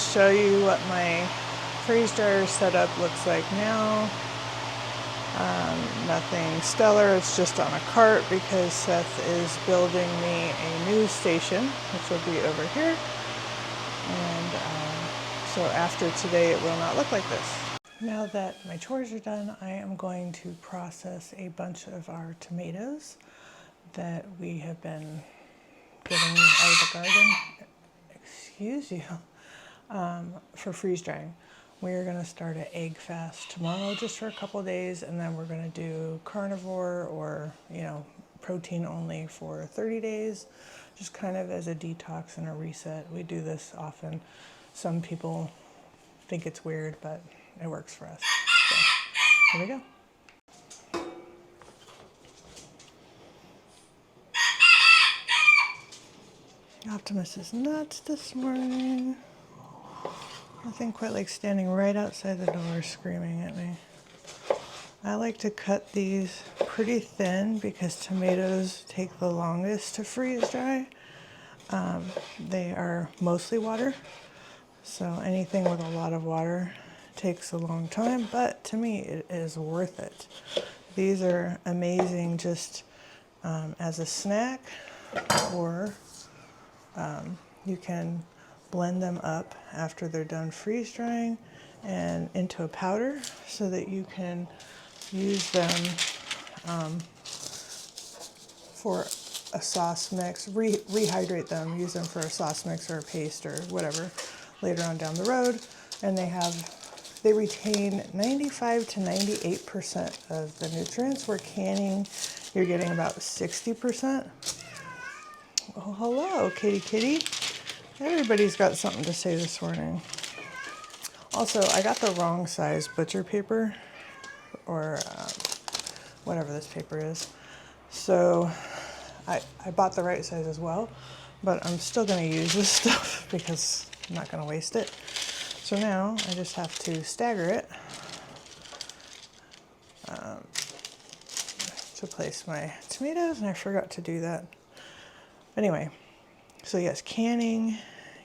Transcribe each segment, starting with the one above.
show you what my freeze dryer setup looks like now. Nothing stellar, it's just on a cart because Seth is building me a new station, which will be over here. And so after today, it will not look like this. Now that my chores are done, I am going to process a bunch of our tomatoes that we have been getting out of the garden. Excuse you. For freeze drying. We're going to start an egg fast tomorrow just for a couple of days, and then we're going to do carnivore or, protein only for 30 days, just kind of as a detox and a reset. We do this often. Some people think it's weird, but it works for us. So, here we go. Optimus is nuts this morning. Nothing quite like standing right outside the door screaming at me. I like to cut these pretty thin because tomatoes take the longest to freeze dry. They are mostly water, so anything with a lot of water takes a long time, but to me it is worth it. These are amazing just as a snack, or you can blend them up after they're done freeze drying and into a powder so that you can use them for a sauce mix, rehydrate them, use them for a sauce mix or a paste or whatever later on down the road. And they retain 95 to 98% of the nutrients, where canning you're getting about 60%. Oh, hello, kitty kitty. Everybody's got something to say this morning. Also, I got the wrong size butcher paper, or whatever this paper is. So I bought the right size as well, but I'm still going to use this stuff because I'm not going to waste it. So now I just have to stagger it to place my tomatoes, and I forgot to do that. Anyway, so yes, canning,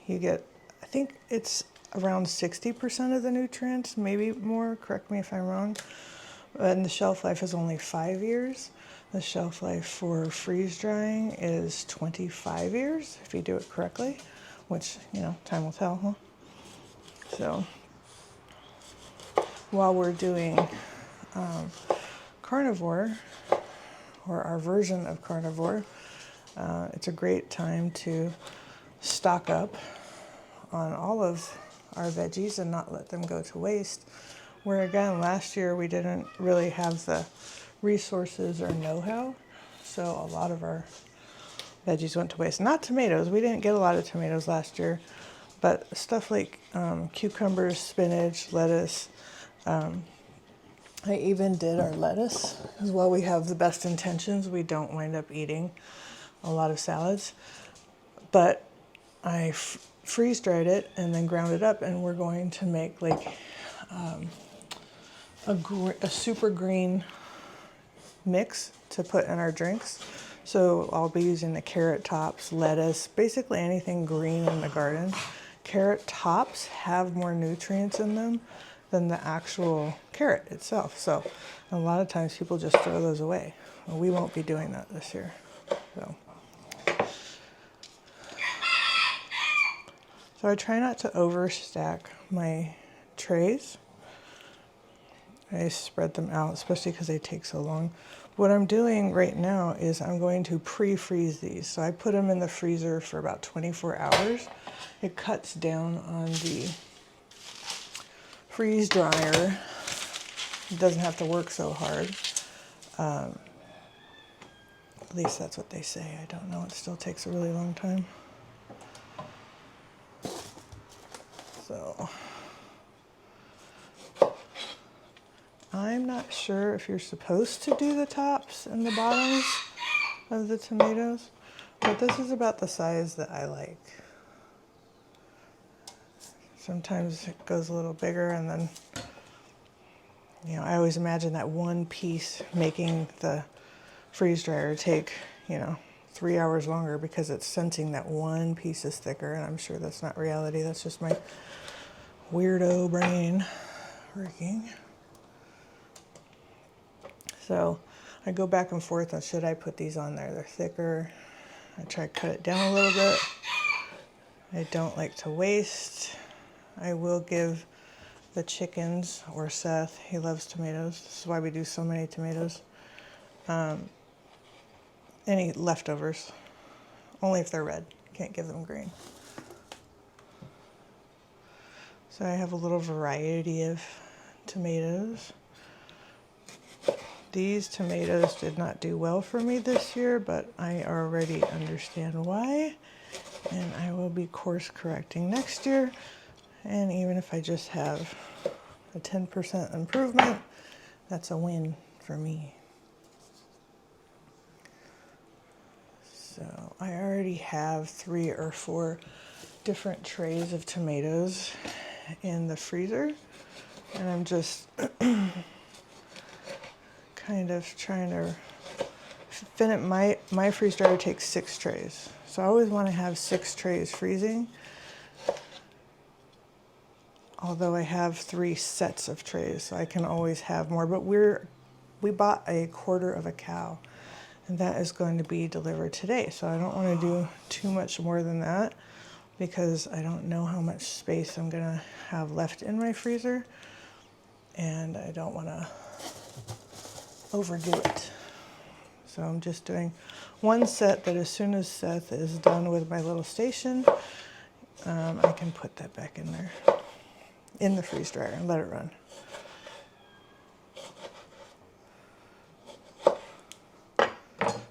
you get, I think it's around 60% of the nutrients, maybe more, correct me if I'm wrong. And the shelf life is only 5 years. The shelf life for freeze drying is 25 years, if you do it correctly, which, time will tell, huh? So, while we're doing carnivore, or our version of carnivore, it's a great time to stock up on all of our veggies and not let them go to waste. Where again, last year we didn't really have the resources or know-how, so a lot of our veggies went to waste. Not tomatoes, we didn't get a lot of tomatoes last year, but stuff like cucumbers, spinach, lettuce. I even did our lettuce, because while we have the best intentions, we don't wind up eating a lot of salads. But I freeze dried it and then ground it up, and we're going to make like a super green mix to put in our drinks. So I'll be using the carrot tops, lettuce, basically anything green in the garden. Carrot tops have more nutrients in them than the actual carrot itself. So a lot of times people just throw those away. Well, we won't be doing that this year. So I try not to overstack my trays. I spread them out, especially because they take so long. What I'm doing right now is I'm going to pre-freeze these. So I put them in the freezer for about 24 hours. It cuts down on the freeze dryer. It doesn't have to work so hard. At least that's what they say. I don't know. It still takes a really long time. So I'm not sure if you're supposed to do the tops and the bottoms of the tomatoes, but this is about the size that I like. Sometimes it goes a little bigger, and then, I always imagine that one piece making the freeze dryer take, 3 hours longer because it's sensing that one piece is thicker, and I'm sure that's not reality. That's just my weirdo brain working. So I go back and forth on should I put these on there. They're thicker. I try to cut it down a little bit. I don't like to waste. I will give the chickens, or Seth, he loves tomatoes. This is why we do so many tomatoes. Any leftovers, only if they're red. Can't give them green. So I have a little variety of tomatoes. These tomatoes did not do well for me this year, but I already understand why. And I will be course correcting next year. And even if I just have a 10% improvement, that's a win for me. So I already have 3 or 4 different trays of tomatoes in the freezer, and I'm just kind of trying to finish. My freeze dryer takes 6 trays, so I always want to have 6 trays freezing, although I have 3 sets of trays, so I can always have more. But we bought a quarter of a cow, and that is going to be delivered today, so I don't want to do too much more than that because I don't know how much space I'm gonna have left in my freezer, and I don't want to overdo it. So I'm just doing one set that as soon as Seth is done with my little station, I can put that back in there in the freeze dryer and let it run.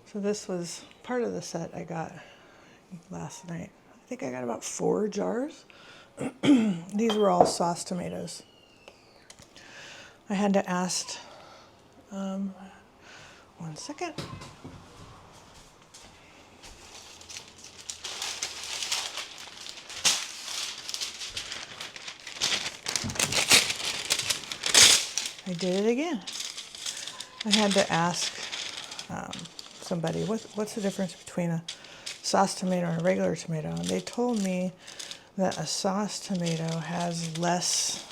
So this was part of the set I got last night. I think I got about 4 jars. These were all sauce tomatoes. I had to ask, one second. I did it again. I had to ask somebody, what's the difference between a sauce tomato and a regular tomato? And they told me that a sauce tomato has less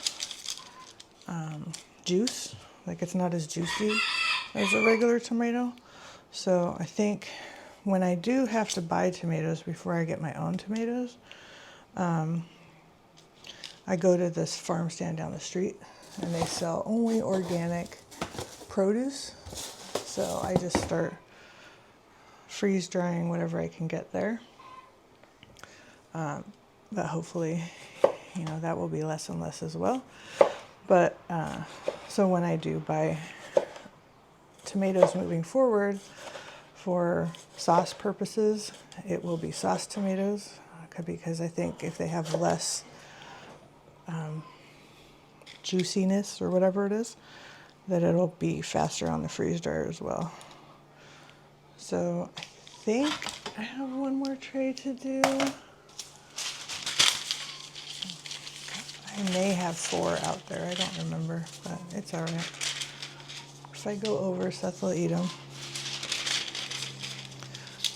juice, like it's not as juicy as a regular tomato. So I think when I do have to buy tomatoes before I get my own tomatoes, I go to this farm stand down the street and they sell only organic produce. So I just start freeze drying whatever I can get there. But hopefully, you know, that will be less and less as well. But so when I do buy tomatoes moving forward for sauce purposes, it will be sauce tomatoes, because I think if they have less juiciness or whatever it is, that it'll be faster on the freeze dryer as well. So I think I have one more tray to do. I may have 4 out there, I don't remember, but it's all right. If I go over, Seth will eat them.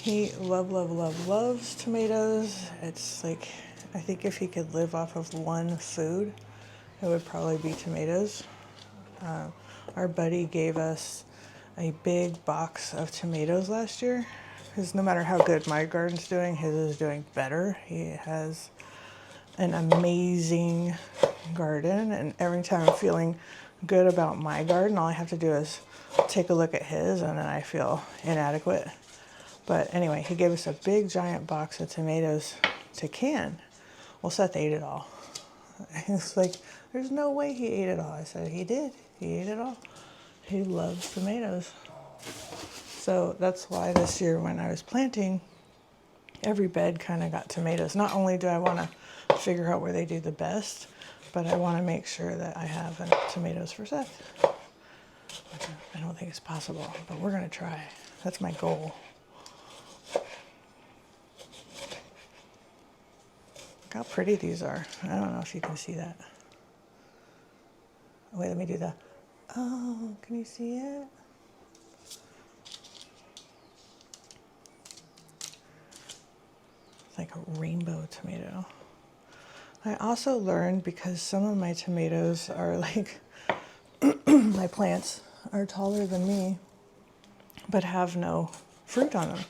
He loves tomatoes. It's like, I think if he could live off of one food, it would probably be tomatoes. Our buddy gave us a big box of tomatoes last year, because no matter how good my garden's doing, his is doing better. He has an amazing garden, and every time I'm feeling good about my garden, all I have to do is take a look at his, and then I feel inadequate. But anyway, he gave us a big giant box of tomatoes to can. Well, Seth ate it all. It's like, there's no way he ate it all. I said, he did. He ate it all. He loves tomatoes. So that's why this year when I was planting, every bed kind of got tomatoes. Not only do I want to figure out where they do the best, but I want to make sure that I have enough tomatoes for Seth. I don't think it's possible, but we're going to try. That's my goal. Look how pretty these are. I don't know if you can see that. Wait, let me do that. Oh, can you see it? It's like a rainbow tomato. I also learned, because some of my tomatoes are like, my plants are taller than me, but have no fruit on them,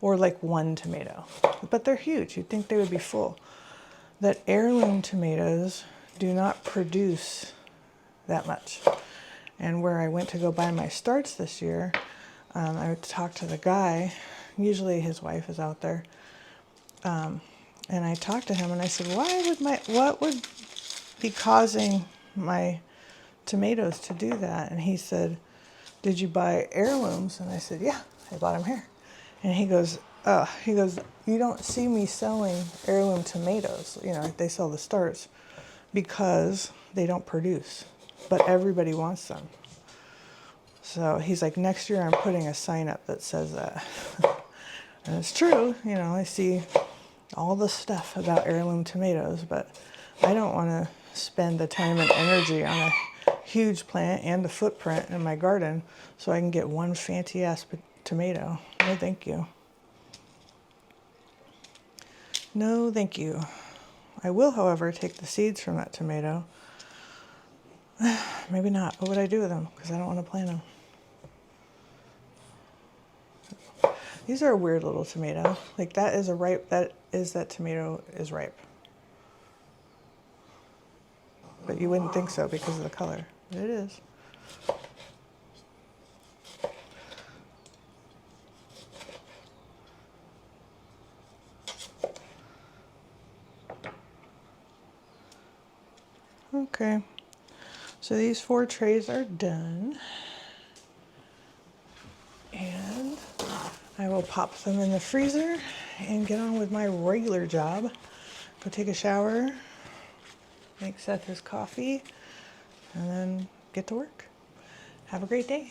or like one tomato, but they're huge. You'd think they would be full. That heirloom tomatoes do not produce that much. And where I went to go buy my starts this year, I talked to the guy. Usually his wife is out there. And I talked to him and I said, what would be causing my tomatoes to do that? And he said, did you buy heirlooms? And I said, yeah, I bought them here. And he goes, you don't see me selling heirloom tomatoes. You know, they sell the starts because they don't produce, but everybody wants them. So he's like, next year I'm putting a sign up that says that. And it's true, you know, I see all the stuff about heirloom tomatoes, but I don't want to spend the time and energy on a huge plant and the footprint in my garden so I can get one fancy ass tomato. No, thank you. No, thank you. I will, however, take the seeds from that tomato. Maybe not. What would I do with them? Because I don't want to plant them. These are a weird little tomato. Like that tomato is ripe. But you wouldn't think so because of the color. But it is. Okay. So these 4 trays are done. And I will pop them in the freezer and get on with my regular job. Go take a shower, make Seth his coffee, and then get to work. Have a great day.